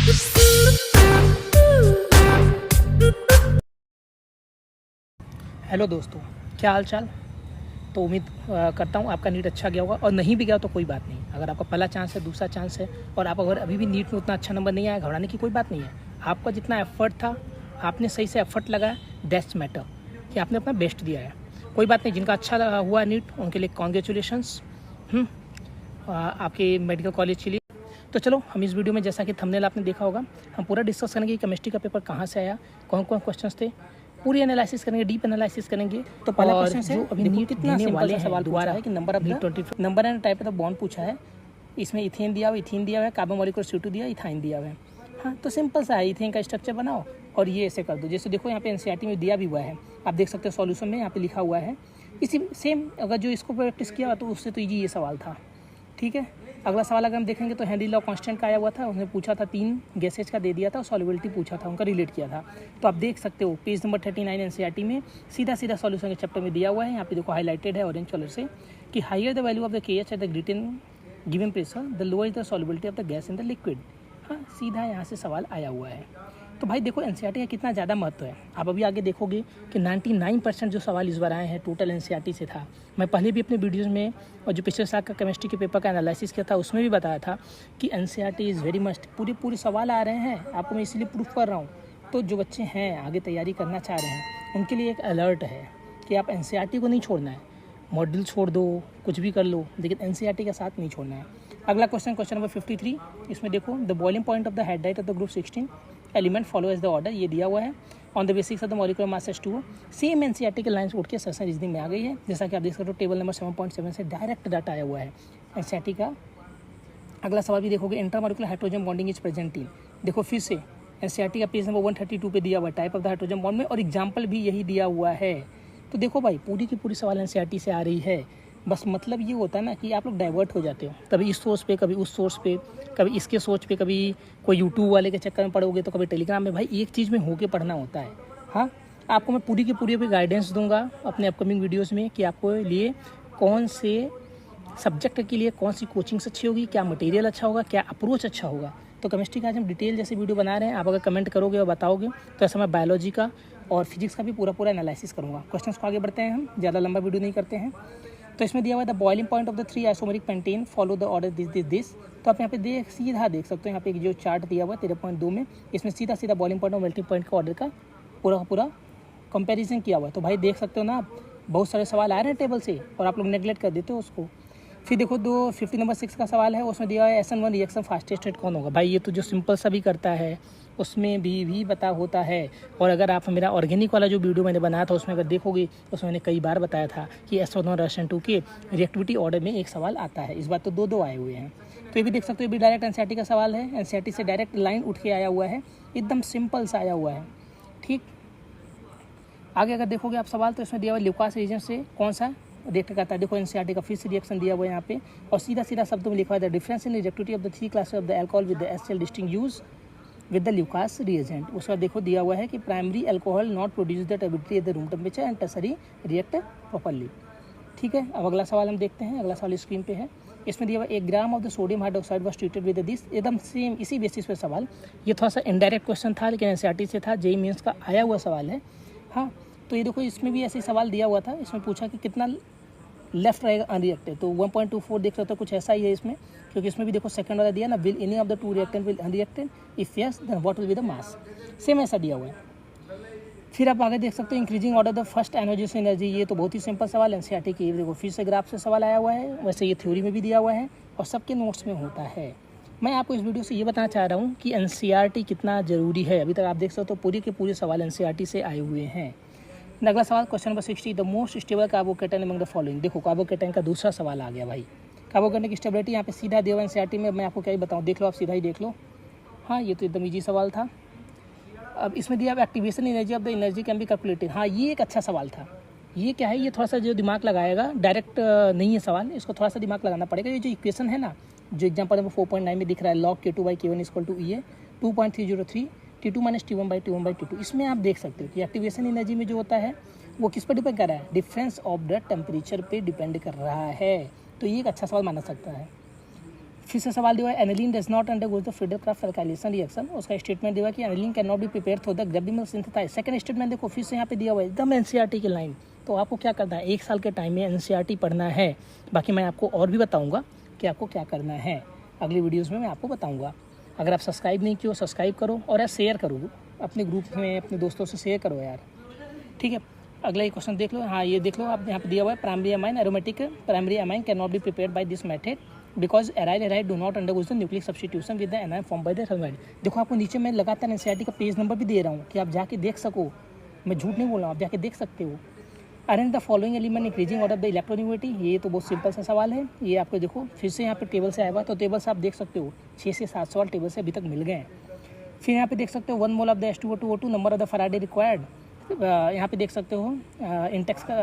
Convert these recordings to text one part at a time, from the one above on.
Hello दोस्तों, क्या हाल चाल। तो उम्मीद करता हूँ आपका नीट अच्छा गया होगा, और नहीं भी गया तो कोई बात नहीं। अगर आपका पहला चांस है, दूसरा चांस है, और आप अगर अभी भी नीट में उतना अच्छा नंबर नहीं आया, घबराने की कोई बात नहीं है। आपका जितना एफर्ट था, आपने सही से एफर्ट लगाया, दैट्स मैटर, कि आपने अपना बेस्ट दिया है। कोई बात नहीं, जिनका अच्छा हुआ नीट उनके लिए कॉन्ग्रेचुलेशंस आपके मेडिकल कॉलेज के लिए। तो चलो, हम इस वीडियो में, जैसा कि थंबनेल आपने देखा होगा, हम पूरा डिस्कस करेंगे कि केमिस्ट्री का पेपर कहाँ से आया, कौन कौन क्वेश्चंस थे, पूरी एनालिसिस करेंगे, डीप एनालिसिस करेंगे। तो पहला क्वेश्चन है, जो अभी नीट कितना देने वाले सवाल दोबारा है कि number and type of the bond पूछा है। इसमें इथेन दिया हुआ, इथीन दिया हुआ है, कार्बन मॉलिक्यूलर CO2 दिया, इथाइन दिया हुआ है। हाँ, तो सिंपल सा है, इथेन का स्ट्रक्चर बनाओ और ये ऐसे कर दो। जैसे देखो यहाँ पे NCERT में दिया भी हुआ है, आप देख सकते हो सॉल्यूशन में यहाँ पे लिखा हुआ है। इसी सेम अगर जो इसको प्रैक्टिस किया तो उससे तो ईजी ये सवाल था। ठीक है, अगला सवाल अगर हम देखेंगे तो हेनरी लॉ कांस्टेंट का आया हुआ था। उसने पूछा था 3 गैसेज का दे दिया था और सॉल्युबिलिटी पूछा था, उनका रिलेट किया था। तो आप देख सकते हो पेज नंबर 39 NCERT में सीधा सॉल्यूशन के चैप्टर में दिया हुआ है। यहाँ पे देखो हाईलाइटेड है ऑरेंज कलर से कि higher the value of the KH at the given pressure the lower is the solubility of the gas in the liquid. हाँ, सीधा यहाँ से सवाल आया हुआ है। तो भाई देखो NCERT का कितना ज़्यादा महत्व है। आप अभी आगे देखोगे कि 99% जो सवाल इस बार आए हैं टोटल NCERT से था। मैं पहले भी अपने वीडियोज़ में और जो पिछले साल का केमिस्ट्री के पेपर का एनालिसिस किया था उसमें भी बताया था कि NCERT इज़ वेरी मस्ट। पूरे सवाल आ रहे हैं, आपको मैं इसलिए प्रूफ कर रहा हूँ। तो जो बच्चे हैं आगे तैयारी करना चाह रहे हैं उनके लिए एक अलर्ट है कि आप NCERT को नहीं छोड़ना है। मॉडल छोड़ दो, कुछ भी कर लो, लेकिन NCERT का साथ नहीं छोड़ना है। अगला क्वेश्चन नंबर 53। इसमें देखो the boiling point of the hydride of the group 16 element follow as the order, ये दिया हुआ है। On the basics of the molecular mass as 2। Same NCERT के लाइन्स उठ के सेशन रीजनिंग में आ गई है। जैसा कि आप देख सकते हो टेबल नंबर 7.7 से डायरेक्ट डाटा आया हुआ है NCERT का। अगला सवाल भी देखोगे, intermolecular hydrogen bonding is present in. देखो फिर से NCERT का पेज नंबर 132 पे दिया हुआ है type of the hydrogen bond में, और एग्जाम्पल भी यही दिया हुआ है। तो देखो भाई, पूरी की पूरी सवाल NCERT से आ रही है। बस मतलब ये होता है ना कि आप लोग डाइवर्ट हो जाते हो, कभी इस सोर्स पे, कभी उस सोर्स पे, कभी इसके सोच पे, कभी कोई यूट्यूब वाले के चक्कर में पढ़ोगे तो कभी टेलीग्राम में। भाई एक चीज़ में होके पढ़ना होता है। हाँ, आपको मैं पूरी की पूरी गाइडेंस दूंगा अपने अपकमिंग वीडियोज़ में कि आपको लिए कौन से सब्जेक्ट के लिए कौन सी कोचिंग्स अच्छी होगी, क्या मटेरियल अच्छा होगा, क्या अप्रोच अच्छा होगा। तो केमिस्ट्री का आज हम डिटेल जैसे वीडियो बना रहे हैं, आप अगर कमेंट करोगे और बताओगे तो ऐसा मैं बायोलॉजी का और फिजिक्स का भी पूरा एनालिसिस करूँगा। क्वेश्चंस को आगे बढ़ते हैं, हम ज़्यादा लंबा वीडियो नहीं करते हैं। तो इसमें दिया हुआ है the boiling point of the 3 isomeric pentane follow the order this. तो आप यहाँ पे सीधा देख सकते हो, यहाँ पे जो चार्ट दिया हुआ है 13.2 में, इसमें सीधा बॉइलिंग पॉइंट और मेल्टिंग पॉइंट का ऑर्डर का पूरा कंपैरिजन किया हुआ है। तो भाई देख सकते हो ना, बहुत सारे सवाल आ रहे हैं टेबल से और आप लोग नेगलेक्ट कर देते हो उसको। फिर देखो 50 नंबर 6 का सवाल है, उसमें दिया है SN1 रिएक्शन फास्टेस्ट रेट कौन होगा। भाई ये तो जो सिंपल सा भी करता है उसमें भी बता होता है। और अगर आप मेरा ऑर्गेनिक वाला जो वीडियो मैंने बनाया था उसमें अगर देखोगे तो उसमें मैंने कई बार बताया था कि SN1 और SN2 के रिएक्टिविटी ऑर्डर में एक सवाल आता है। इस बार तो दो आए हुए हैं। तो ये भी देख सकते हो, ये भी डायरेक्ट NCERT का सवाल है। NCERT से डायरेक्ट लाइन उठ के आया हुआ है, एकदम सिंपल सा आया हुआ है। ठीक, आगे अगर देखोगे आप सवाल तो इसमें दिया हुआ है ल्यूकास रीजन से कौन सा रिएक्ट करता है। देखो NCERT का फिर से रिएक्शन दिया हुआ है यहाँ पे, और सीधा शब्दों में लिखा हुआ है the difference in reactivity of the 3 classes of the alcohol with the HCl distinguish with the Lucas reagent. उसके बाद देखो दिया हुआ है कि primary alcohol not produce the turbidity at the room temperature and tertiary react properly. ठीक है, अब अगला सवाल हम देखते हैं। अगला सवाल स्क्रीन पे है। इसमें दिया हुआ 1 ग्राम of the sodium hydroxide was treated with this. एकदम सेम इसी बेसिस पे सवाल। ये थोड़ा सा इनडायरेक्ट क्वेश्चन था लेकिन NCERT से था, JEE मेंस का आया हुआ सवाल है। हाँ, तो ये देखो इसमें भी ऐसे सवाल दिया हुआ था। इसमें पूछा कि कितना लेफ्ट रहेगा अनरिएक्टेड, तो 1.24 देख सकते हो, कुछ ऐसा ही है इसमें, क्योंकि इसमें भी देखो सेकंड वाला दिया ना, will any of the 2 reactant will unreacted, if yes then what will be the mass. Same ऐसा दिया हुआ है। फिर आप आगे देख सकते हो increasing order the first energy energy. ये तो बहुत ही सिंपल सवाल NCERT की, देखो फिर से ग्राफ से सवाल आया हुआ है। वैसे ये थ्योरी में भी दिया हुआ है और सबके नोट्स में होता है। मैं आपको इस वीडियो से ये बताना चाह रहा हूँ कि NCERT कितना ज़रूरी है। अभी तक आप देख सकते हो पूरे के पूरे सवाल NCERT से आए हुए हैं। अगला सवाल question number 60, the most stable carbocation among the following. देखो कार्बोकेटाइन का दूसरा सवाल आ गया भाई। कार्बोकेटाइन की स्टेबिलिटी यहाँ पे सीधा दिया हुआ NCERT में, मैं आपको क्या ही बताऊँ, देख लो आप, सीधा ही देख लो। हाँ, ये तो एकदम ईजी सवाल था। अब इसमें दिया activation energy of the energy can be calculated. हाँ, ये एक अच्छा सवाल था। ये क्या है, ये थोड़ा सा जो दिमाग लगाएगा, डायरेक्ट नहीं है सवाल, इसको थोड़ा सा दिमाग लगाना पड़ेगा। ये जो इक्वेशन है ना, जो एग्जाम्पल नंबर 4.9 में दिख रहा है, log K2/K1 equal to EA 2.303 T2 - T1/T1/T2, इसमें आप देख सकते हो कि एक्टिवेशन एनर्जी में जो होता है वो किस पर डिपेंड कर रहा है, डिफरेंस ऑफ द टेम्परेचर पे डिपेंड कर रहा है। तो ये एक अच्छा सवाल माना सकता है। फिर से सवाल दिया है aniline does not undergo the Friedel Crafts alkylation reaction. उसका स्टेटमेंट दिया है कि aniline can not be prepare through the Gabriel synthesize. Second statement देखो फिर से यहाँ पे दिया हुआ है एकदम एनसीईआरटी की लाइन। तो आपको क्या करना है, 1 साल के टाइम में एनसीईआरटी पढ़ना है। बाकी मैं आपको और भी बताऊँगा कि आपको क्या करना है, अगली वीडियोज़ में मैं आपको बताऊँगा। अगर आप सब्सक्राइब नहीं किए हो सब्सक्राइब करो और यार शेयर करो अपने ग्रुप में, अपने दोस्तों से शेयर करो यार, ठीक है। अगला एक क्वेश्चन देख लो, हाँ ये देख लो आप यहाँ पे दिया हुआ है primary amine aromatic primary amine can not be prepared by this method because aryl aryl do not undergoes the nucleic substitution with the anion form by the phthalimide. देखो आपको नीचे मैं लगातार एनसीईआरटी का पेज नंबर भी दे रहा हूँ कि आप जाके देख सको, मैं झूठ नहीं बोल रहा हूँ, आप जाके देख सकते हो। Arrange the following element increasing order of the electronegativity, ये तो बहुत सिंपल सा सवाल है। ये आपको देखो फिर से यहाँ पे टेबल से आया हुआ, तो टेबल से आप देख सकते हो 6 से 7 सवाल टेबल से अभी तक मिल गए हैं। फिर यहाँ पे देख सकते हो 1 मोल of the H2O2 number of the Faraday required. यहाँ पे देख सकते हो इंटेक्स का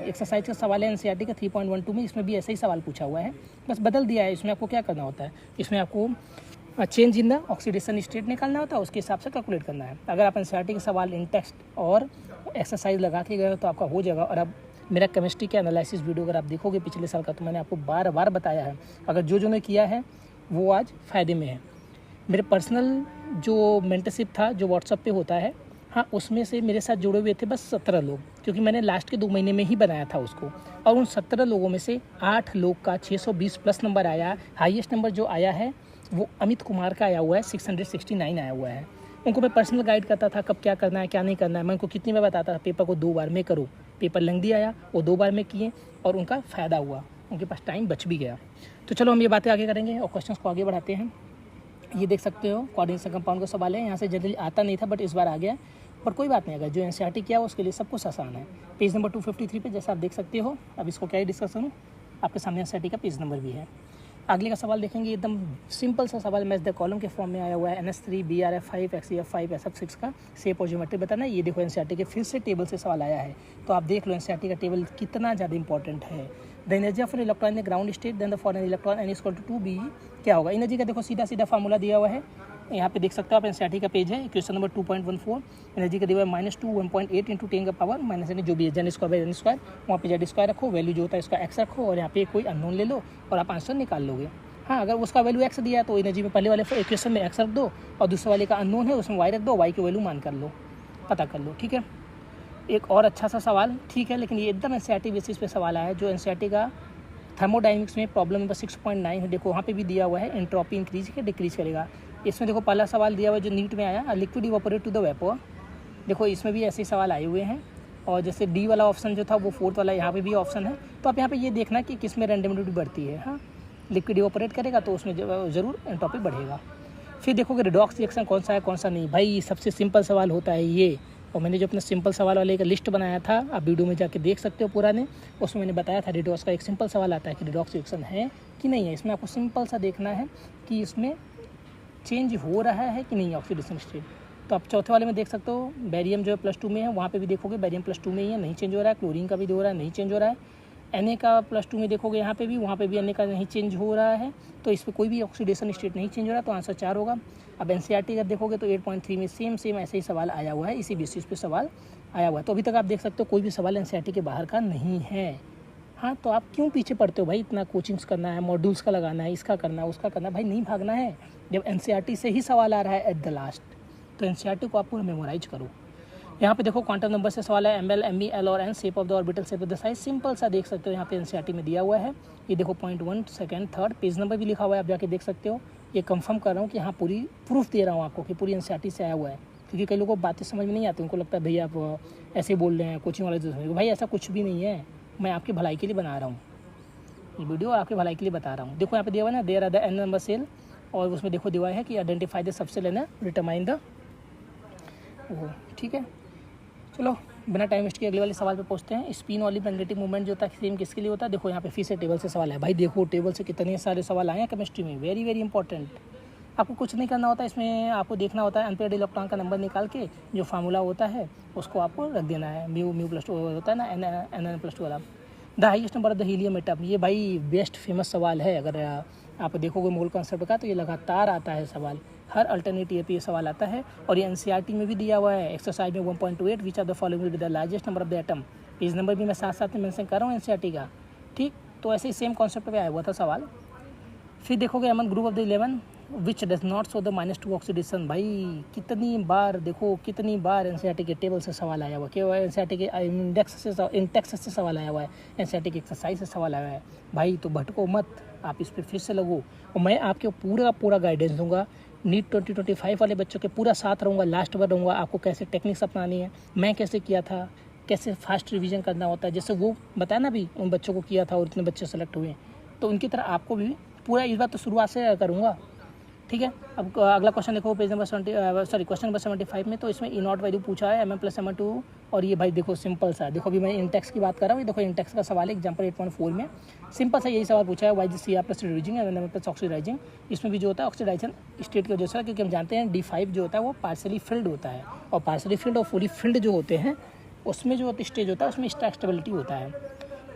एक्सरसाइज का सवाल है एनसीईआरटी का 3.12 में, इसमें भी ऐसा ही सवाल पूछा हुआ है, बस बदल दिया है। इसमें आपको क्या करना होता है, इसमें आपको change in the oxidation state निकालना होता है, उसके हिसाब से कैलकुलेट करना है। अगर आप एनसीईआरटी के सवाल इंटेक्स्ट और एक्सरसाइज लगा के गए हो तो आपका हो जाएगा। और अब मेरा केमिस्ट्री के एनालिसिस वीडियो अगर आप देखोगे पिछले साल का, तो मैंने आपको बार बार बताया है, अगर जो ने किया है वो आज फ़ायदे में है। मेरे पर्सनल जो मेंटरशिप था जो व्हाट्सएप पे होता है, हाँ उसमें से मेरे साथ जुड़े हुए थे बस 17 लोग, क्योंकि मैंने लास्ट के 2 महीने में ही बनाया था उसको। और उन 17 लोगों में से 8 लोग का 620 प्लस नंबर आया। हाईएस्ट नंबर जो आया है वो अमित कुमार का आया हुआ है, 669 आया हुआ है। उनको मैं पर्सनल गाइड करता था कब क्या करना है क्या नहीं करना है। मैं उनको कितनी बार बताता था पेपर को 2 बार में करो, पेपर लेंथी आया वो 2 बार में किए और उनका फ़ायदा हुआ, उनके पास टाइम बच भी गया। तो चलो हम ये बातें आगे करेंगे और क्वेश्चंस को आगे बढ़ाते हैं। ये देख सकते हो कोऑर्डिनेशन कंपाउंड का सवाल है, यहाँ से जनरली आता नहीं था बट इस बार आ गया, पर कोई बात नहीं, अगर जो एनसीईआरटी किया उसके लिए सब कुछ आसान है। पेज नंबर 253 पे जैसा आप देख सकते हो। अब इसको क्या ही डिस्कस करूँ, आपके सामने एनसीईआरटी का पेज नंबर भी है। अगले का सवाल देखेंगे, एकदम सिंपल सा सवाल, मैच द कॉलम के फॉर्म में आया हुआ है। NH3 BrF5 XeF5 SF6 का शेप और ज्योमेट्री बताना है। ये देखो एनसीईआरटी के फिर से टेबल से सवाल आया है, तो आप देख लो एनसीईआरटी का टेबल कितना ज़्यादा इंपॉर्टेंट है। The energy of an electron in ground state then the for an electron N = 2B क्या होगा। एनर्जी का देखो सीधा सीधा फार्मूला दिया हुआ है, यहाँ पे देख सकते हो आप, एनसीईआरटी का पेज है, क्वेश्चन नंबर 2.14। एनर्जी का दिया हुआ है -2 1.8 × 10 का पावर माइनस जो भी है Z²/N², वहाँ पे Z² रखो, वैल्यू जो होता है इसका x रखो और यहाँ पे कोई अननोन ले लो और आप आंसर निकाल लोगे। हाँ अगर उसका वैल्यू x दिया तो एनर्जी में पहले वाले इक्वेशन में x रख दो और दूसरे वाले का अननोन है उसमें y रख दो, y की वैल्यू मान कर लो, पता कर लो, ठीक है। एक और अच्छा सा सवाल, ठीक है, लेकिन ये एकदम एनसीईआरटी बेसिस पे सवाल आया है, जो एनसीईआरटी का थर्मोडाइनमिक्स में प्रॉब्लम नंबर 6.9 है। देखो वहाँ पे भी दिया हुआ है एंट्रोपी इंक्रीज या डिक्रीज करेगा। इसमें देखो पहला सवाल दिया हुआ है जो नीट में आया, liquid evaporate to the vapour. देखो इसमें भी ऐसे सवाल आए हुए हैं, और जैसे डी वाला ऑप्शन जो था वो 4th वाला यहाँ पे भी ऑप्शन है। तो आप यहाँ पे ये देखना कि किस में रैंडमिटी बढ़ती है। हाँ लिक्विड इवापोरेट करेगा तो उसमें ज़रूर एंट्रोपी बढ़ेगा। फिर देखोगे रिडॉक्स रिएक्शन कौन सा है कौन सा नहीं, भाई सबसे सिंपल सवाल होता है ये। और मैंने जो अपना सिंपल सवाल वाले का लिस्ट बनाया था, आप वीडियो में जाके देख सकते हो पुराने, उसमें मैंने बताया था रिडॉक्स का एक सिंपल सवाल आता है कि रिडॉक्स रिएक्शन है कि नहीं है। इसमें आपको सिंपल सा देखना है कि इसमें चेंज हो रहा है कि नहीं ऑक्सीडेशन स्टेट। तो आप चौथे वाले में देख सकते हो, बेरियम जो है +2 में है, वहाँ पे भी देखोगे बेरियम +2 में ही है, नहीं चेंज हो रहा है। क्लोरीन का भी हो रहा है, नहीं चेंज हो रहा है। Na का +2 में देखोगे यहाँ पे भी, वहाँ पे भी Na का नहीं चेंज हो रहा है, तो इस पर कोई भी ऑक्सीडेशन स्टेट नहीं चेंज हो रहा है, तो आंसर 4 होगा। अब एनसीईआरटी का देखोगे तो 8.3 में सेम ऐसे ही सवाल आया हुआ है, इसी बेसिस पे सवाल आया हुआ है। तो अभी तक आप देख सकते हो कोई भी सवाल एनसीईआरटी के बाहर का नहीं है। हाँ तो आप क्यों पीछे पड़ते हो भाई, इतना कोचिंग्स करना है, मॉड्यूल्स का लगाना है, इसका करना है, उसका करना है, भाई नहीं भागना है। जब एनसीईआरटी से ही सवाल आ रहा है एट द लास्ट, तो एनसीईआरटी को आप पूरा मेमोराइज करो। यहाँ पे देखो क्वांटम नंबर से सवाल है, ml, me, l और n, shape of the orbital, shape of the size, simple सा देख सकते हो यहाँ पे एनसीईआरटी में दिया हुआ है। ये देखो 0.1 सेकंड थर्ड पेज नंबर भी लिखा हुआ है, आप जाके देख सकते हो। ये कंफर्म कर रहा हूँ कि हाँ पूरी प्रूफ दे रहा हूँ आपको कि पूरी एनसीईआरटी से आया हुआ है, क्योंकि कई लोगों को बातें समझ में नहीं आती, उनको लगता है भैया आप ऐसे बोल रहे हैं, कोचिंग वाले तो भाई ऐसा कुछ भी नहीं है, मैं आपकी भलाई के लिए बना रहा हूँ ये वीडियो, आपकी भलाई के लिए बता रहा हूँ। देखो यहाँ पे दिया हुआ है ना, there are the n number cell, और उसमें देखो दिया है कि identify the subshell and determine the वो, ठीक है। चलो बिना टाइम वेस्ट के अगले वाले सवाल पे पहुंचते हैं। स्पिन वाली मैग्नेटिक मूवमेंट जो होता है सेम किसके लिए होता है, देखो यहाँ पे फिर से टेबल से सवाल है। भाई देखो टेबल से कितने सारे सवाल आए हैं केमिस्ट्री में, वेरी वेरी इंपॉर्टेंट। आपको कुछ नहीं करना होता, इसमें आपको देखना होता है अनपेयर्ड इलेक्ट्रॉन का नंबर निकाल के जो फार्मूला होता है उसको आपको रख देना है, μ+2 होता है ना, n+2 वाला। The highest number of the helium atom, ये भाई बेस्ट फेमस सवाल है। अगर आप देखोगे मोल कॉन्सेप्ट का तो ये लगातार आता है सवाल, हर अल्टरनेट ईयर पे ये सवाल आता है। और ये एनसीईआरटी में भी दिया हुआ है एक्सरसाइज में 1.28, which of the following with the largest number of the atom. Page number भी मैं साथ साथ में मेंशन कर रहा हूँ एनसीईआरटी का, ठीक। तो ऐसे ही सेम कॉन्सेप्ट पे आया हुआ था सवाल। फिर देखोगे among group of the 11 which does not show the -2 oxidation. भाई कितनी बार देखो, कितनी बार एनसीईआरटी के टेबल से सवाल आया हुआ, क्या एनसीईआरटी के इंडेक्स से सवाल आया हुआ है, एनसीईआरटी की एक्सरसाइज से सवाल आया है। भाई तो भटको मत, आप इस पर फिर से लगो और मैं आपके पूरा गाइडेंस दूंगा। नीट 2025 वाले बच्चों के पूरा साथ रहूँगा, लास्ट बार रहूँगा, आपको कैसे टेक्निक्स अपनानी है, मैं कैसे किया था, कैसे फास्ट रिवीजन करना होता है, जैसे वो बताया ना भी उन बच्चों को किया था और इतने बच्चे सेलेक्ट हुए, तो उनकी तरह आपको भी पूरा इस बार तो शुरुआत से करूँगा। ठीक है, अब अगला क्वेश्चन देखो पेज नंबर क्वेश्चन नंबर 75 में। तो इसमें ई नॉट वैल्यू पूछा है mm + mm2 और ये भाई देखो सिंपल सा, देखो अभी मैं इंटेक्स की बात कर रहा हूँ, ये देखो इंटेक्स का सवाल है एग्जाम्पल 8.4 में। सिंपल सा यही सवाल पूछा है, Y C R plus reducing and plus oxidising. इसमें भी जो होता है ऑक्सीडाइजेशन स्टेट की वजह से, क्योंकि हम जानते हैं D5 जो होता है वो पार्सली फिल्ड होता है, और पार्सली फिल्ड और फुली फिल्ड जो होते हैं उसमें जो स्टेज होता है उसमें स्टेबिलिटी होता है।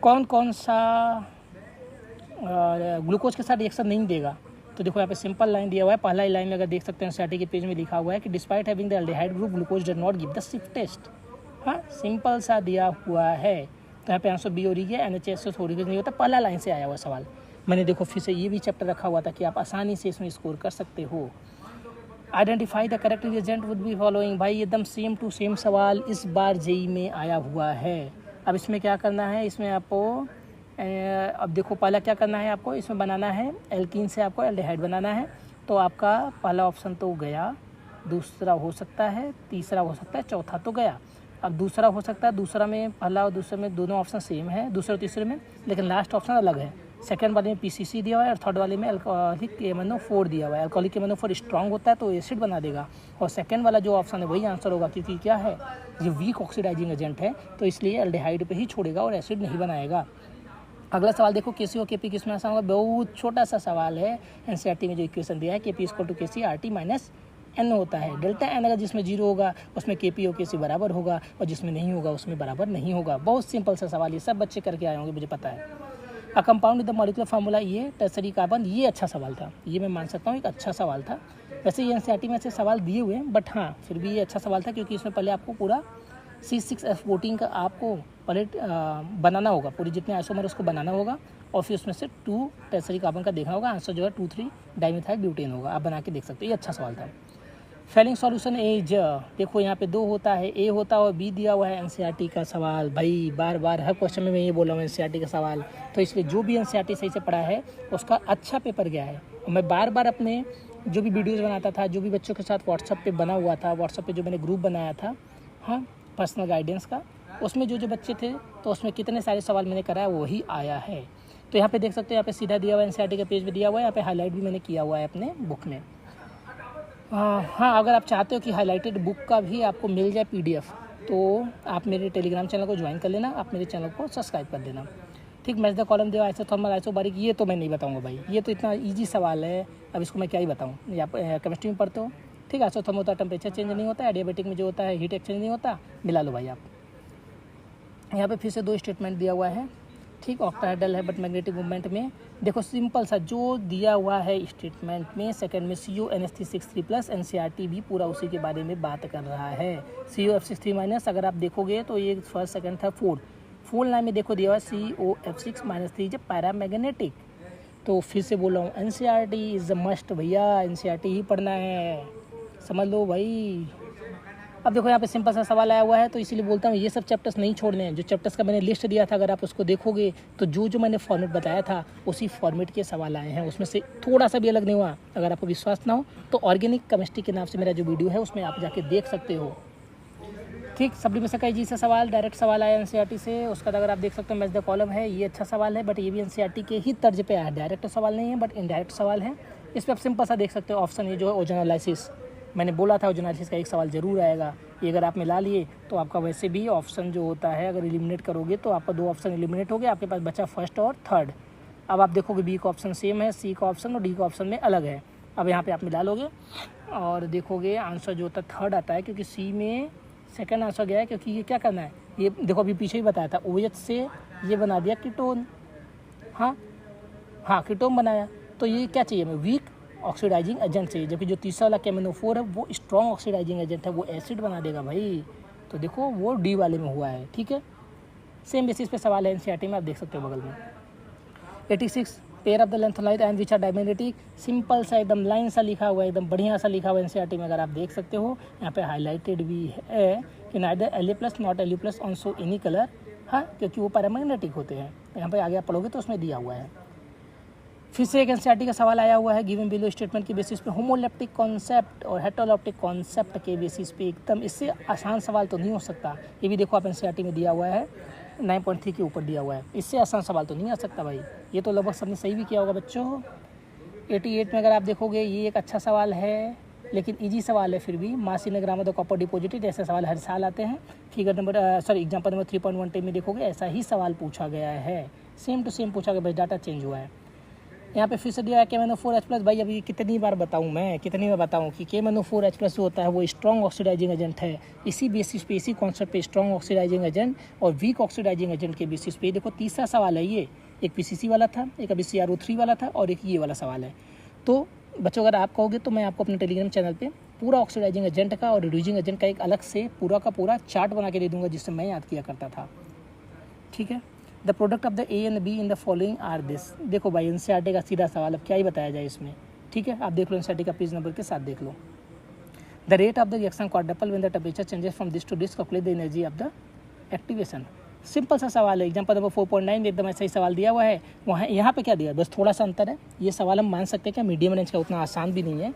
कौन कौन सा ग्लूकोज के साथ रिएक्शन नहीं देगा, तो देखो यहाँ पे सिंपल लाइन दिया हुआ है। पहला लाइन में अगर देख सकते हैं एनसीईआरटी के पेज में लिखा हुआ है कि despite having the aldehyde group glucose does not give the शिफ्ट टेस्ट। हाँ, सिंपल सा दिया हुआ है, तो यहाँ पे आंसर बी हो रही है। NHS से थोड़ी नहीं होता, पहला लाइन से आया हुआ सवाल। मैंने देखो फिर से ये भी चैप्टर रखा हुआ था कि आप आसानी से इसमें स्कोर कर सकते हो। Identify the correct reagent would be following. भाई एकदम सेम टू सेम सवाल इस बार जेई में आया हुआ है। अब इसमें क्या करना है, इसमें आपको अब देखो पहला क्या करना है, आपको इसमें बनाना है एल्कीन से आपको एल्डिहाइड बनाना है। तो आपका पहला ऑप्शन तो गया, दूसरा हो सकता है, तीसरा हो सकता है, चौथा तो गया। अब दूसरा हो सकता है, दूसरा में पहला और दूसरे में दोनों ऑप्शन सेम है, दूसरे और तीसरे में, लेकिन लास्ट ऑप्शन अलग है। सेकंड वाले में PCC दिया हुआ है और थर्ड वाले में अल्कोहलिक MnO4 दिया हुआ है। अल्कोहलिक MnO4 स्ट्रांग होता है तो एसिड बना देगा, और सेकंड वाला जो ऑप्शन है वही आंसर होगा, क्योंकि क्या है ये वीक ऑक्सीडाइजिंग एजेंट है, तो इसलिए एल्डिहाइड पे ही छोड़ेगा और एसिड नहीं बनाएगा। अगला सवाल देखो, KC और KP किसमें आसान होगा। बहुत छोटा सा सवाल है, एनसीईआरटी में जो इक्वेशन दिया है KP = KC RT - N होता है। डेल्टा N अगर जिसमें 0 होगा उसमें KP और KC बराबर होगा, और जिसमें नहीं होगा उसमें बराबर नहीं होगा। बहुत सिंपल सा सवाल, ये सब बच्चे करके आए होंगे मुझे पता है। A compound with the molecular formula, ये टर्सरी कार्बन, ये अच्छा सवाल था, ये मैं मान सकता हूँ एक अच्छा सवाल था। वैसे ये एनसीईआरटी में से सवाल दिए हुए हैं, बट हाँ फिर भी ये अच्छा सवाल था, क्योंकि इसमें पहले आपको पूरा C6H14 का आपको पहले बनाना होगा, पूरी जितने आइसोमर उसको बनाना होगा, और फिर उसमें से 2 टर्सरी कार्बन का देखना होगा। आंसर जो है 2,3 डाइमिथाइल ब्यूटेन होगा। आप बना के देख सकते हो, ये अच्छा सवाल था। फेलिंग सॉल्यूशन एज, देखो यहाँ पे 2 होता है, A होता है और B दिया हुआ है। एनसीईआरटी का सवाल भाई बार बार हर क्वेश्चन में मैं ये बोल रहा हूँ एनसीईआरटी का सवाल, तो इसलिए जो भी एनसीईआरटी सही से पढ़ा है उसका अच्छा पेपर गया है। और मैं बार बार अपने जो भी वीडियोज़ बनाता था, जो भी बच्चों के साथ व्हाट्सअप पे बना हुआ था, व्हाट्सअप पे जो मैंने ग्रुप बनाया था, हाँ पर्सनल गाइडेंस का, उसमें जो बच्चे थे तो उसमें कितने सारे सवाल मैंने कराया वही आया है। तो यहाँ पे देख सकते हो, यहाँ पे सीधा दिया हुआ है, एनसीईआरटी के पेज पे दिया हुआ है, यहाँ पे हाईलाइट भी मैंने किया हुआ है अपने बुक में। हाँ, अगर आप चाहते हो कि हाईलाइटेड बुक का भी आपको मिल जाए PDF, तो आप मेरे टेलीग्राम चैनल को ज्वाइन कर लेना, आप मेरे चैनल को सब्सक्राइब कर देना। ठीक, मैच द कॉलम दिया आइसोथर्मल आइसोबारिक, ये तो मैं नहीं बताऊँगा भाई, ये तो इतना ईजी सवाल है, अब इसको मैं क्या ही बताऊँ। या केमिस्ट्री में पढ़ते हो, ठीक है। आइसोथर्मल होता है टेम्परेचर चेंज नहीं होता है, एडियाबेटिक में जो होता है हीट एक्सचेंज नहीं होता, मिला लो भाई आप। यहाँ पे फिर से 2 स्टेटमेंट दिया हुआ है, ठीक। ऑक्टाहेड्रल है बट मैग्नेटिक मूवमेंट में देखो सिंपल सा जो दिया हुआ है स्टेटमेंट में, सेकंड में CuNH363 प्लस, एनसीईआरटी भी पूरा उसी के बारे में बात कर रहा है। CuF6 माइनस, अगर आप देखोगे तो ये फर्स्ट सेकंड था फोर्थ लाइन में देखो दिया हुआ है CuF6-3 जब पैरामैग्नेटिक। तो फिर से बोल रहा हूँ एनसीईआरटी इज द मस्ट भैया, एनसीईआरटी ही पढ़ना है, समझ लो भाई। अब देखो यहाँ पे सिंपल सा सवाल आया हुआ है, तो इसीलिए बोलता हूँ ये सब चैप्टर्स नहीं छोड़ने हैं। जो चैप्टर्स का मैंने लिस्ट दिया था, अगर आप उसको देखोगे तो जो मैंने फॉर्मेट बताया था उसी फॉर्मेट के सवाल आए हैं, उसमें से थोड़ा सा भी अलग नहीं हुआ। अगर आपको विश्वास ना हो तो ऑर्गेनिक केमिस्ट्री के नाम से मेरा जो वीडियो है उसमें आप जाके देख सकते हो, ठीक। सब्डी में से कई जी से सवाल डायरेक्ट सवाल आया एनसीईआरटी से, उसका अगर आप देख सकते हो मैच द कॉलम है, ये अच्छा सवाल है, बट ये भी एनसीईआरटी के ही तर्ज पे आया है, डायरेक्ट सवाल नहीं है बट इनडायरेक्ट सवाल है। इस पर आप सिंपल सा देख सकते हो ऑप्शन, ये जो है ओजोन एनालिसिस, मैंने बोला था ओजोन एनालिसिस का एक सवाल जरूर आएगा, ये अगर आप मिला लिए तो आपका वैसे भी ऑप्शन जो होता है अगर एलिमिनेट करोगे तो आपका 2 ऑप्शन एलिमिनेट हो गया, आपके पास बचा फर्स्ट और थर्ड। अब आप देखोगे बी का ऑप्शन सेम है, सी का ऑप्शन और डी का ऑप्शन में अलग है। अब यहाँ पे आप मिला लोगे और देखोगे आंसर जो होता है थर्ड आता है, क्योंकि सी में सेकंड आंसर गया है, क्योंकि ये क्या करना है, ये देखो अभी पीछे ही बताया था, OH से ये बना दिया कीटोन, हाँ कीटोन बनाया, तो ये क्या चाहिए हमें, वीक ऑक्सीडाइजिंग एजेंट चाहिए, जबकि जो तीसरा वाला KMnO4 है वो स्ट्रॉन्ग ऑक्सीडाइजिंग एजेंट है, वो एसिड बना देगा भाई। तो देखो वो डी वाले में हुआ है, ठीक है। सेम बेसिस पे सवाल है एनसीईआरटी में, आप देख सकते हो बगल में। 86 pair of the lanthanide and which are diamagnetic. Simple सा एकदम लाइन सा लिखा हुआ है, एकदम बढ़िया सा लिखा हुआ है एनसीईआरटी में, अगर आप देख सकते हो यहाँ पे हाईलाइटेड भी है कि नाइदरLa plus not Lu plus on show any colour, हाँ, क्योंकि वो पैरामैग्नेटिक होते हैं। यहाँ पे आगे आप पढ़ोगे तो उसमें दिया हुआ है। फिर से एक एनसीईआरटी का सवाल आया हुआ है, गिवन बिलो स्टेटमेंट के बेसिस पे होमोलेप्टिक कॉन्सेप्ट और हेटेरोलेप्टिक कॉन्सेप्ट के बेसिस पे, एकदम इससे आसान सवाल तो नहीं हो सकता। ये भी देखो आप एनसीईआरटी में दिया हुआ है, 9.3 के ऊपर दिया हुआ है, इससे आसान सवाल तो नहीं आ सकता भाई। ये तो लगभग सबने सही भी किया होगा बच्चों। 88 में अगर आप देखोगे ये एक अच्छा सवाल है, लेकिन इजी सवाल है फिर भी। Mass in gram of the copper deposited, ऐसे सवाल हर साल आते हैं। फिगर नंबर एग्जाम्पल नंबर 3.1 में देखोगे ऐसा ही सवाल पूछा गया है, सेम टू सेम पूछा गया, बस डाटा चेंज हुआ है। यहाँ पे फिर से दिया है KMnO4H+। भाई अभी कितनी बार बताऊँ कि KMnO4H+ जो होता है वो स्ट्रॉन्ग ऑक्सीडाइजिंग एजेंट है। इसी बेसिस पे, इसी कॉन्सेप्ट पे स्ट्रॉन्ग ऑक्सीडाइजिंग एजेंट और वीक ऑक्सीडाइजिंग एजेंट के बेसिस पे, देखो तीसरा सवाल है ये, एक PCC वाला था, एक अभी CrO3 वाला था और एक ये वाला सवाल है। तो बच्चों अगर आप कहोगे तो मैं आपको अपने टेलीग्राम चैनल पे पूरा ऑक्सीडाइजिंग एजेंट का और रिड्यूसिंग एजेंट का एक अलग से पूरा का पूरा चार्ट बना के दे दूंगा, जिससे मैं याद किया करता था। ठीक है। The product of the A and B in the following are this. देखो भाई एनसीईआरटी का सीधा सवाल, अब क्या ही बताया जाए इसमें। ठीक है, आप देख लो एनसीईआरटी का पेज नंबर के साथ देख लो। The rate of the reaction quadruple when the temperature changes from this to this, calculate the energy of the activation. Simple सा सवाल है, एग्जाम्पल नंबर 4.9 एकदम ऐसा ही सवाल दिया हुआ है। वहाँ यहाँ पे क्या दिया, बस थोड़ा सा अंतर है। ये सवाल हम मान सकते हैं कि मीडियम रेंज का उतना आसान भी नहीं है।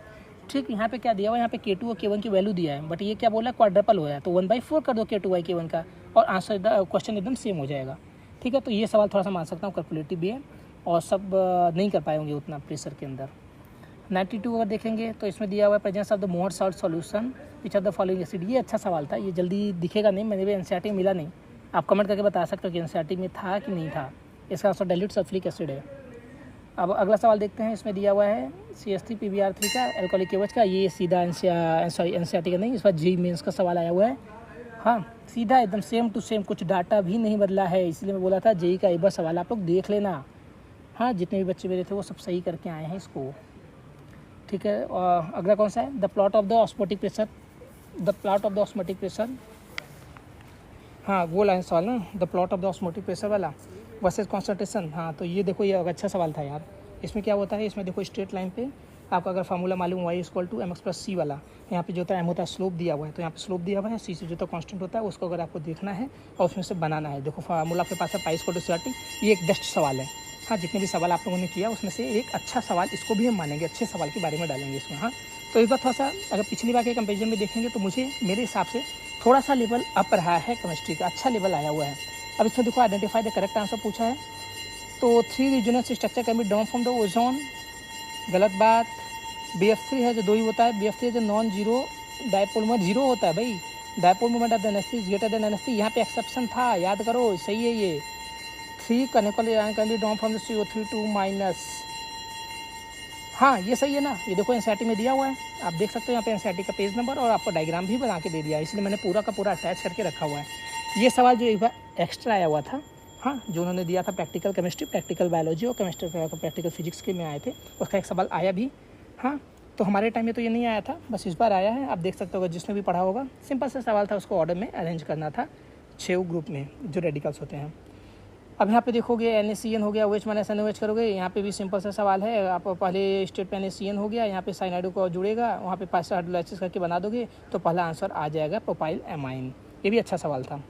ठीक, यहाँ पे क्या दिया हुआ है, यहाँ पे K2 और K1 की वैल्यू दिया है, बट ये क्या बोला, क्वाड्रपल हो है, तो 1/4 कर दो K2 K1 का और आंसर क्वेश्चन एकदम सेम हो जाएगा। ठीक है, तो ये सवाल थोड़ा सा मान सकता हूँ, कैलकुलेटिव भी है और सब नहीं कर पाएंगे उतना प्रेशर के अंदर। 92 अगर देखेंगे तो इसमें दिया हुआ है presence of the more salt solution which are the following acid. ये अच्छा सवाल था, ये जल्दी दिखेगा नहीं, मैंने भी एनसीईआरटी में मिला नहीं। आप कमेंट करके बता सकते हो कि एनसीईआरटी में था कि नहीं था। इसका आंसर डाइल्यूट सल्फ्यूरिक एसिड है। अब अगला सवाल देखते हैं, इसमें दिया हुआ है CH3 PBr3 का एल्कोहलिक एवज का। ये सीधा एनसीईआरटी का नहीं, इस बार JEE मेंस का सवाल आया हुआ है। हाँ, सीधा एकदम सेम टू सेम, कुछ डाटा भी नहीं बदला है, इसलिए मैं बोला था JEE का एक बार सवाल आप लोग देख लेना। हाँ, जितने भी बच्चे मेरे थे वो सब सही करके आए हैं इसको। ठीक है, और अगला कौन सा है, the plot of the osmotic pressure. The plot of the osmotic pressure, हाँ वो लाइन सवाल ना, the plot of the osmotic pressure वाला वर्सेस कॉन्सेंट्रेशन। हाँ, तो ये देखो, ये अच्छा सवाल था यार। इसमें क्या होता है, इसमें देखो स्ट्रेट लाइन पे आपका अगर फार्मूला मालूम y = mx + c वाला, यहाँ पे जो होता है m होता है स्लोप दिया हुआ है, तो यहाँ पे स्लोप दिया हुआ है, c से जो तो कांस्टेंट होता है उसको अगर आपको देखना है और उसमें से बनाना है। देखो फार्मूला आपके पास है पाई = CRT। ये एक बेस्ट सवाल है। हाँ, जितने भी सवाल आप लोगों ने किया उसमें से एक अच्छा सवाल, इसको भी हम मानेंगे, अच्छे सवाल के बारे में डालेंगे इसमें। हाँ, तो इस बार थोड़ा सा अगर पिछली बार के कंपेरिजन में देखेंगे तो मुझे मेरे हिसाब से थोड़ा सा लेवल अप रहा है, केमिस्ट्री का अच्छा लेवल आया हुआ है। अब इसमें देखो आइडेंटिफाई द करेक्ट आंसर पूछा है, तो 3 regional structure can be down from the ozone, गलत बात। BF3 है जो 2 ही होता है, BF3 है जो नॉन जीरो डायपोल मोमेंट 0 होता है भाई, dipole moment of the NH3 is greater than NH3, यहाँ पे एक्सेप्शन था, याद करो, सही है ये। 3 canonical ion can be down from the CO3 -। हाँ, ये सही है ना, ये देखो एनसीईआरटी में दिया हुआ है, आप देख सकते हो यहाँ पे एनसीईआरटी का पेज नंबर और आपको डायग्राम भी बना के दे दिया है, इसलिए मैंने पूरा का पूरा अटैच करके रखा हुआ है। ये सवाल जो एक बार एक्स्ट्रा आया हुआ था, हाँ, जो उन्होंने दिया था प्रैक्टिकल केमिस्ट्री, प्रैक्टिकल बायोलॉजी और केमिस्ट्री प्रैक्टिकल फिजिक्स के में आए थे, उसका एक सवाल आया भी। हाँ, तो हमारे टाइम में तो ये नहीं आया था, बस इस बार आया है। आप देख सकते हो, जिसने भी पढ़ा होगा, सिंपल सा सवाल था, उसको ऑर्डर में अरेंज करना था 6 ग्रुप में जो रेडिकल्स होते हैं। अब यहाँ पे देखोगे NaCN हो गया, OH - NaOH करोगे, यहाँ पे भी सिंपल सा सवाल है। आप पहले स्टेट पे NaCN हो गया, यहाँ पे साइनाइड को जुड़ेगा, वहाँ पे 5 हाइड्रोलाइसिस करके बना दोगे तो पहला आंसर आ जाएगा प्रोपाइल एमाइन। ये भी अच्छा सवाल था।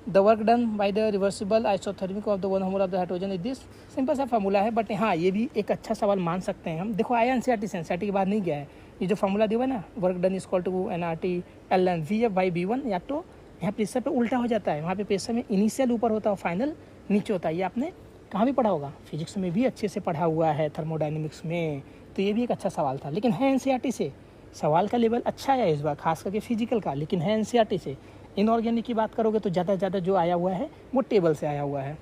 The work done by the reversible isothermal of the one mole of the hydrogen is this. Simple सा फार्मूला है, बट हाँ, ये भी एक अच्छा सवाल मान सकते हैं हम। देखो आया एनसीईआरटी से, एनसीईआरटी के बाद नहीं गया है। ये जो फार्मूला दिया हुआ है ना, work done = nRT ln VF/V1, या तो यहाँ प्रेशर पे उल्टा हो जाता है, वहाँ पे प्रेशर में इनिशियल ऊपर होता है और फाइनल नीचे होता है। ये आपने कहाँ भी पढ़ा होगा, फिजिक्स में भी अच्छे से पढ़ा हुआ है, थर्मोडाइनमिक्स में। तो ये भी एक अच्छा सवाल था, लेकिन है एनसीईआरटी से। सवाल का लेवल अच्छा है इस बार, खास करके फिजिकल का, लेकिन है एनसीईआरटी से। इनऑर्गेनिक की बात करोगे तो ज़्यादा से ज़्यादा जो आया हुआ है वो टेबल से आया हुआ है।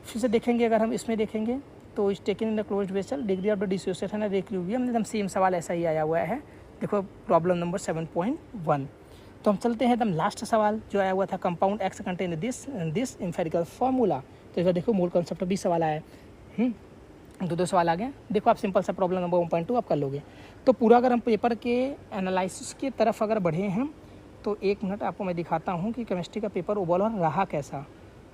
फिर से देखेंगे, अगर हम इसमें देखेंगे तो is taken in the closed vessel, degree of the dissociation and equilibrium, एकदम सेम सवाल ऐसा ही आया हुआ है। देखो प्रॉब्लम नंबर 7.1। तो हम चलते हैं एकदम लास्ट सवाल जो आया हुआ था, compound x contain this empirical formula. तो इस बार देखो मोल कॉन्सेप्ट भी सवाल आया है। दो सवाल आ गए। देखो आप सिंपल सा प्रॉब्लम नंबर 1.2 आप कर लोगे। तो पूरा अगर हम पेपर के एनालिसिस की तरफ अगर बढ़े हैं तो 1 मिनट आपको मैं दिखाता हूँ कि केमिस्ट्री का पेपर ओवरऑल रहा कैसा।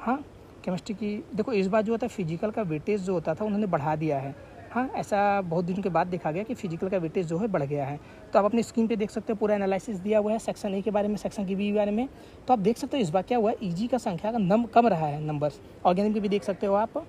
हाँ, केमिस्ट्री की देखो इस बार जो होता है फिजिकल का वेटेज जो होता था उन्होंने बढ़ा दिया है। हाँ, ऐसा बहुत दिनों के बाद देखा गया कि फिजिकल का वेटेज जो है बढ़ गया है। तो आप अपनी स्क्रीन पे देख सकते हो पूरा एनालिसिस दिया हुआ है सेक्शन ए के बारे में, सेक्शन की बी के बारे में। तो आप देख सकते हो इस बार क्या हुआ है, ईजी का संख्या का कम रहा है नंबर्स। ऑर्गेनिक में भी देख सकते हो आप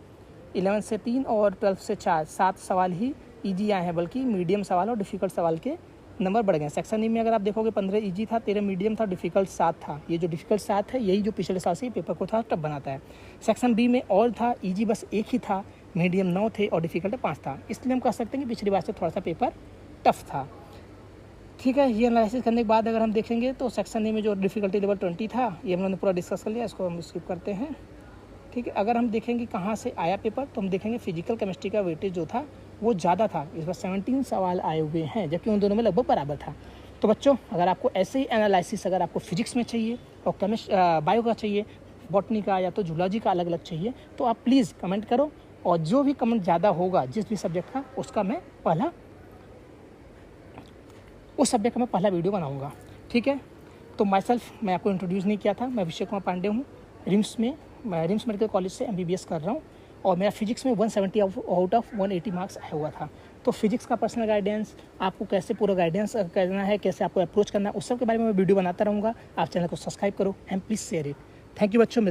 11 से 3 और 12 से 4 7 सवाल ही ईजी आए हैं, बल्कि मीडियम सवाल और डिफ़िकल्ट सवाल के नंबर बढ़ गए। सेक्शन ई में अगर आप देखोगे 15 ईजी था, 13 मीडियम था, डिफ़िकल्ट 7 था। ये जो डिफ़िकल्ट 7 है यही जो पिछले साल से पेपर को थोड़ा टफ बनाता है। सेक्शन बी में और था, ईजी बस 1 ही था, मीडियम 9 थे और डिफ़िकल्ट 5 था। इसलिए हम कह सकते हैं कि पिछली बार से थोड़ा सा पेपर टफ था। ठीक है, ये एनालिसिस करने के बाद अगर हम देखेंगे तो सेक्शन ए में जो डिफ़िकल्टी लेवल 20 था ये हम लोगों ने पूरा डिस्कस कर लिया, इसको हम स्किप करते हैं। ठीक है, अगर हम देखेंगे कहाँ से आया पेपर तो हम देखेंगे फिजिकल केमिस्ट्री का वेटेज जो था वो ज़्यादा था। इस बार 17 सवाल आए हुए हैं, जबकि उन दोनों में लगभग बराबर था। तो बच्चों, अगर आपको ऐसे ही एनालिसिस अगर आपको फिजिक्स में चाहिए और बायो का चाहिए, बॉटनी का या तो जूलॉजी का अलग अलग चाहिए, तो आप प्लीज़ कमेंट करो, और जो भी कमेंट ज़्यादा होगा जिस भी सब्जेक्ट का उसका मैं उस सब्जेक्ट का मैं पहला वीडियो बनाऊँगा। ठीक है, तो मैं आपको इंट्रोड्यूस नहीं किया था, मैं अभिषेक कुमार पांडे हूँ। रिम्स मेडिकल कॉलेज से MBBS कर रहा हूँ, और मेरा फिजिक्स में 170 आउट ऑफ 180 मार्क्स आया हुआ था। तो फिजिक्स का पर्सनल गाइडेंस, आपको कैसे पूरा गाइडेंस करना है, कैसे आपको अप्रोच करना है, उस सब के बारे में मैं वीडियो बनाता रहूँगा। आप चैनल को सब्सक्राइब करो and please share it. Thank you बच्चों।